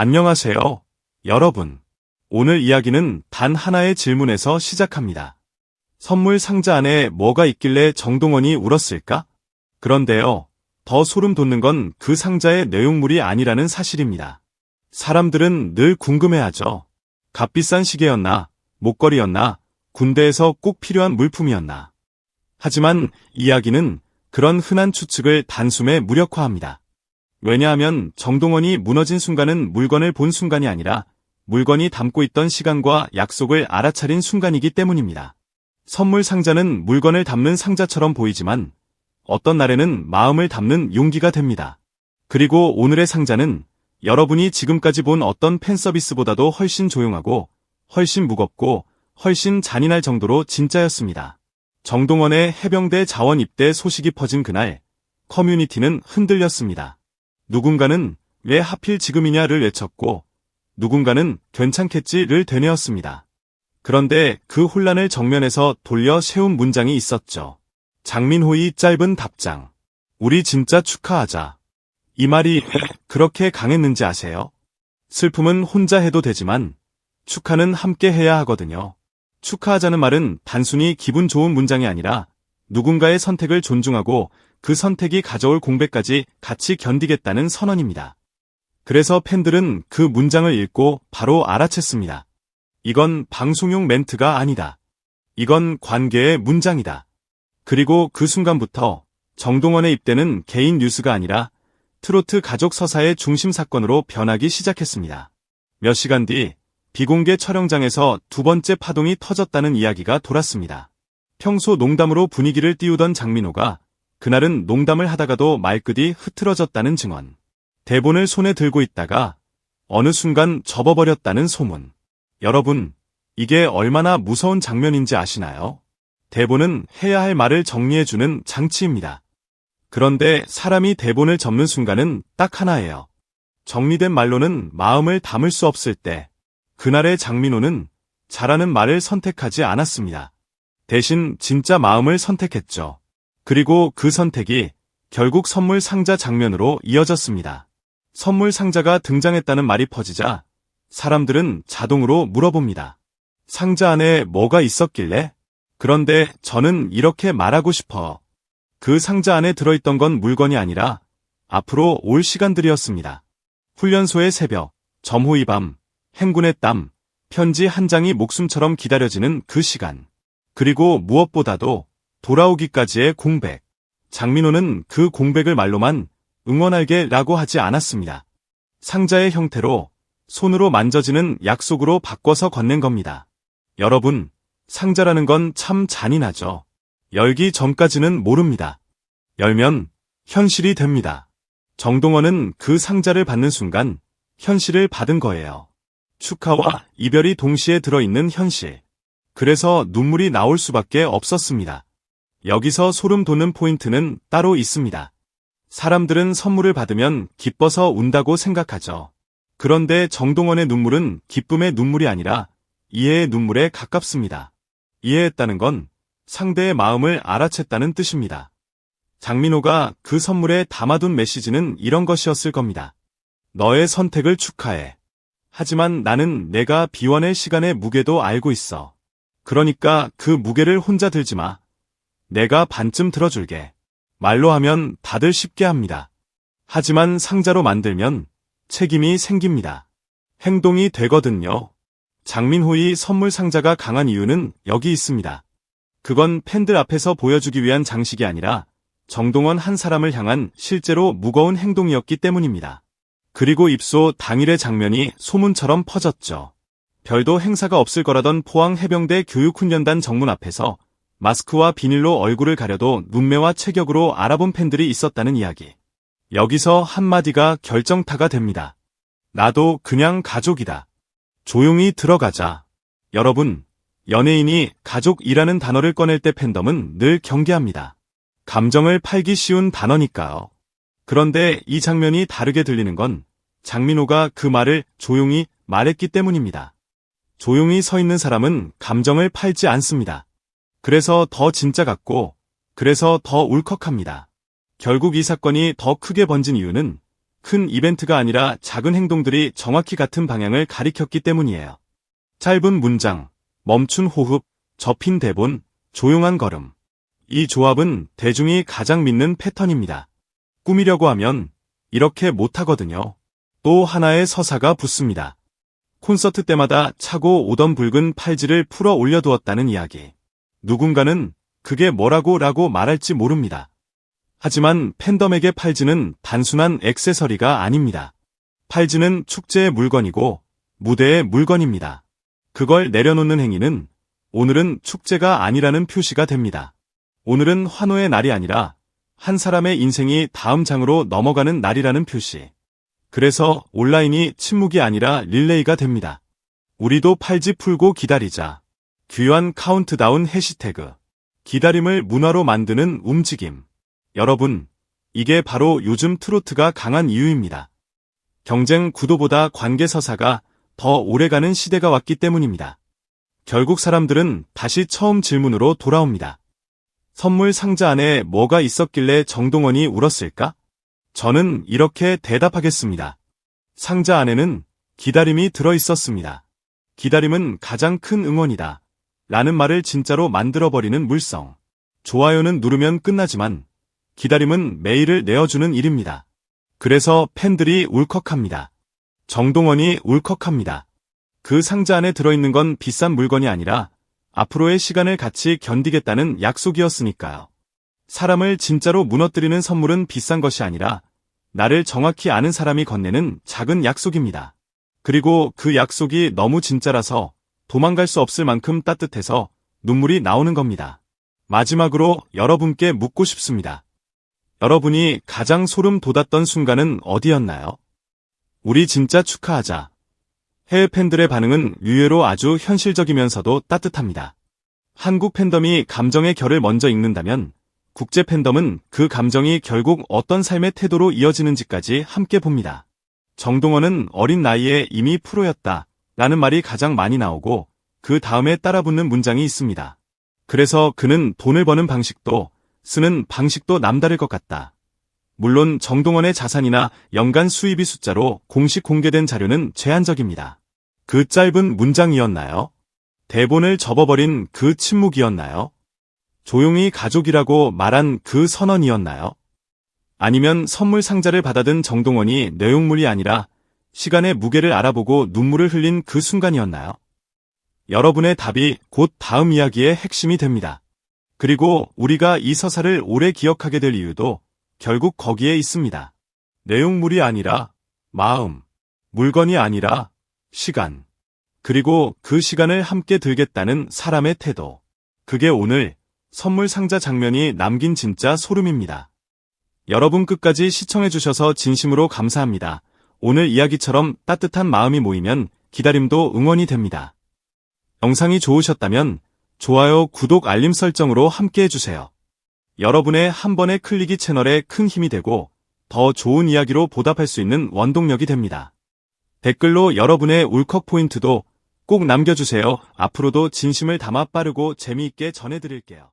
안녕하세요, 여러분. 오늘 이야기는 단 하나의 질문에서 시작합니다. 선물 상자 안에 뭐가 있길래 정동원이 울었을까? 그런데요, 더 소름 돋는 건 그 상자의 내용물이 아니라는 사실입니다. 사람들은 늘 궁금해하죠. 값비싼 시계였나, 목걸이였나, 군대에서 꼭 필요한 물품이었나. 하지만 이야기는 그런 흔한 추측을 단숨에 무력화합니다. 왜냐하면 정동원이 무너진 순간은 물건을 본 순간이 아니라 물건이 담고 있던 시간과 약속을 알아차린 순간이기 때문입니다. 선물 상자는 물건을 담는 상자처럼 보이지만 어떤 날에는 마음을 담는 용기가 됩니다. 그리고 오늘의 상자는 여러분이 지금까지 본 어떤 팬 서비스보다도 훨씬 조용하고 훨씬 무겁고 훨씬 잔인할 정도로 진짜였습니다. 정동원의 해병대 자원 입대 소식이 퍼진 그날 커뮤니티는 흔들렸습니다. 누군가는 왜 하필 지금이냐를 외쳤고 누군가는 괜찮겠지를 되뇌었습니다. 그런데 그 혼란을 정면에서 돌려 세운 문장이 있었죠. 장민호의 짧은 답장. 우리 진짜 축하하자. 이 말이 왜 그렇게 강했는지 아세요? 슬픔은 혼자 해도 되지만 축하는 함께 해야 하거든요. 축하하자는 말은 단순히 기분 좋은 문장이 아니라 누군가의 선택을 존중하고 그 선택이 가져올 공백까지 같이 견디겠다는 선언입니다. 그래서 팬들은 그 문장을 읽고 바로 알아챘습니다. 이건 방송용 멘트가 아니다. 이건 관계의 문장이다. 그리고 그 순간부터 정동원의 입대는 개인 뉴스가 아니라 트로트 가족 서사의 중심 사건으로 변하기 시작했습니다. 몇 시간 뒤 비공개 촬영장에서 두 번째 파동이 터졌다는 이야기가 돌았습니다. 평소 농담으로 분위기를 띄우던 장민호가 그날은 농담을 하다가도 말끝이 흐트러졌다는 증언. 대본을 손에 들고 있다가 어느 순간 접어버렸다는 소문. 여러분, 이게 얼마나 무서운 장면인지 아시나요? 대본은 해야 할 말을 정리해주는 장치입니다. 그런데 사람이 대본을 접는 순간은 딱 하나예요. 정리된 말로는 마음을 담을 수 없을 때, 그날의 장민호는 잘하는 말을 선택하지 않았습니다. 대신 진짜 마음을 선택했죠. 그리고 그 선택이 결국 선물 상자 장면으로 이어졌습니다. 선물 상자가 등장했다는 말이 퍼지자 사람들은 자동으로 물어봅니다. 상자 안에 뭐가 있었길래? 그런데 저는 이렇게 말하고 싶어요. 그 상자 안에 들어있던 건 물건이 아니라 앞으로 올 시간들이었습니다. 훈련소의 새벽, 점호의 밤, 행군의 땀, 편지 한 장이 목숨처럼 기다려지는 그 시간. 그리고 무엇보다도 돌아오기까지의 공백. 장민호는 그 공백을 말로만 응원할게라고 하지 않았습니다. 상자의 형태로 손으로 만져지는 약속으로 바꿔서 건넨 겁니다. 여러분, 상자라는 건 참 잔인하죠. 열기 전까지는 모릅니다. 열면 현실이 됩니다. 정동원은 그 상자를 받는 순간 현실을 받은 거예요. 축하와 이별이 동시에 들어있는 현실. 그래서 눈물이 나올 수밖에 없었습니다. 여기서 소름 돋는 포인트는 따로 있습니다. 사람들은 선물을 받으면 기뻐서 운다고 생각하죠. 그런데 정동원의 눈물은 기쁨의 눈물이 아니라 이해의 눈물에 가깝습니다. 이해했다는 건 상대의 마음을 알아챘다는 뜻입니다. 장민호가 그 선물에 담아둔 메시지는 이런 것이었을 겁니다. 너의 선택을 축하해. 하지만 나는 내가 비워낼 시간의 무게도 알고 있어. 그러니까 그 무게를 혼자 들지 마. 내가 반쯤 들어줄게. 말로 하면 다들 쉽게 합니다. 하지만 상자로 만들면 책임이 생깁니다. 행동이 되거든요. 장민호의 선물 상자가 강한 이유는 여기 있습니다. 그건 팬들 앞에서 보여주기 위한 장식이 아니라 정동원 한 사람을 향한 실제로 무거운 행동이었기 때문입니다. 그리고 입소 당일의 장면이 소문처럼 퍼졌죠. 별도 행사가 없을 거라던 포항 해병대 교육훈련단 정문 앞에서 마스크와 비닐로 얼굴을 가려도 눈매와 체격으로 알아본 팬들이 있었다는 이야기. 여기서 한마디가 결정타가 됩니다. 나도 그냥 가족이다. 조용히 들어가자. 여러분, 연예인이 가족이라는 단어를 꺼낼 때 팬덤은 늘 경계합니다. 감정을 팔기 쉬운 단어니까요. 그런데 이 장면이 다르게 들리는 건 장민호가 그 말을 조용히 말했기 때문입니다. 조용히 서 있는 사람은 감정을 팔지 않습니다. 그래서 더 진짜 같고, 그래서 더 울컥합니다. 결국 이 사건이 더 크게 번진 이유는 큰 이벤트가 아니라 작은 행동들이 정확히 같은 방향을 가리켰기 때문이에요. 짧은 문장, 멈춘 호흡, 접힌 대본, 조용한 걸음. 이 조합은 대중이 가장 믿는 패턴입니다. 꾸미려고 하면 이렇게 못하거든요. 또 하나의 서사가 붙습니다. 콘서트 때마다 차고 오던 붉은 팔찌를 풀어 올려두었다는 이야기. 누군가는 그게 뭐라고 말할지 모릅니다. 하지만 팬덤에게 팔찌는 단순한 액세서리가 아닙니다. 팔찌는 축제의 물건이고 무대의 물건입니다. 그걸 내려놓는 행위는 오늘은 축제가 아니라는 표시가 됩니다. 오늘은 환호의 날이 아니라 한 사람의 인생이 다음 장으로 넘어가는 날이라는 표시. 그래서 온라인이 침묵이 아니라 릴레이가 됩니다. 우리도 팔찌 풀고 기다리자. 귀한 카운트다운 해시태그. 기다림을 문화로 만드는 움직임. 여러분, 이게 바로 요즘 트로트가 강한 이유입니다. 경쟁 구도보다 관계 서사가 더 오래가는 시대가 왔기 때문입니다. 결국 사람들은 다시 처음 질문으로 돌아옵니다. 선물 상자 안에 뭐가 있었길래 정동원이 울었을까? 저는 이렇게 대답하겠습니다. 상자 안에는 기다림이 들어 있었습니다. 기다림은 가장 큰 응원이다. 라는 말을 진짜로 만들어버리는 물성. 좋아요는 누르면 끝나지만 기다림은 매일을 내어주는 일입니다. 그래서 팬들이 울컥합니다. 정동원이 울컥합니다. 그 상자 안에 들어있는 건 비싼 물건이 아니라 앞으로의 시간을 같이 견디겠다는 약속이었으니까요. 사람을 진짜로 무너뜨리는 선물은 비싼 것이 아니라 나를 정확히 아는 사람이 건네는 작은 약속입니다. 그리고 그 약속이 너무 진짜라서 도망갈 수 없을 만큼 따뜻해서 눈물이 나오는 겁니다. 마지막으로 여러분께 묻고 싶습니다. 여러분이 가장 소름 돋았던 순간은 어디였나요? 우리 진짜 축하하자. 해외 팬들의 반응은 의외로 아주 현실적이면서도 따뜻합니다. 한국 팬덤이 감정의 결을 먼저 읽는다면 국제 팬덤은 그 감정이 결국 어떤 삶의 태도로 이어지는지까지 함께 봅니다. 정동원은 어린 나이에 이미 프로였다 라는 말이 가장 많이 나오고 그 다음에 따라붙는 문장이 있습니다. 그래서 그는 돈을 버는 방식도 쓰는 방식도 남다를 것 같다. 물론 정동원의 자산이나 연간 수입이 숫자로 공식 공개된 자료는 제한적입니다. 그 짧은 문장이었나요? 대본을 접어버린 그 침묵이었나요? 조용히 가족이라고 말한 그 선언이었나요? 아니면 선물 상자를 받아든 정동원이 내용물이 아니라 시간의 무게를 알아보고 눈물을 흘린 그 순간이었나요? 여러분의 답이 곧 다음 이야기의 핵심이 됩니다. 그리고 우리가 이 서사를 오래 기억하게 될 이유도 결국 거기에 있습니다. 내용물이 아니라 마음, 물건이 아니라 시간, 그리고 그 시간을 함께 들겠다는 사람의 태도. 그게 오늘 선물 상자 장면이 남긴 진짜 소름입니다. 여러분 끝까지 시청해주셔서 진심으로 감사합니다. 오늘 이야기처럼 따뜻한 마음이 모이면 기다림도 응원이 됩니다. 영상이 좋으셨다면 좋아요, 구독, 알림 설정으로 함께 해주세요. 여러분의 한 번의 클릭이 채널에 큰 힘이 되고 더 좋은 이야기로 보답할 수 있는 원동력이 됩니다. 댓글로 여러분의 울컥 포인트도 꼭 남겨주세요. 앞으로도 진심을 담아 빠르고 재미있게 전해드릴게요.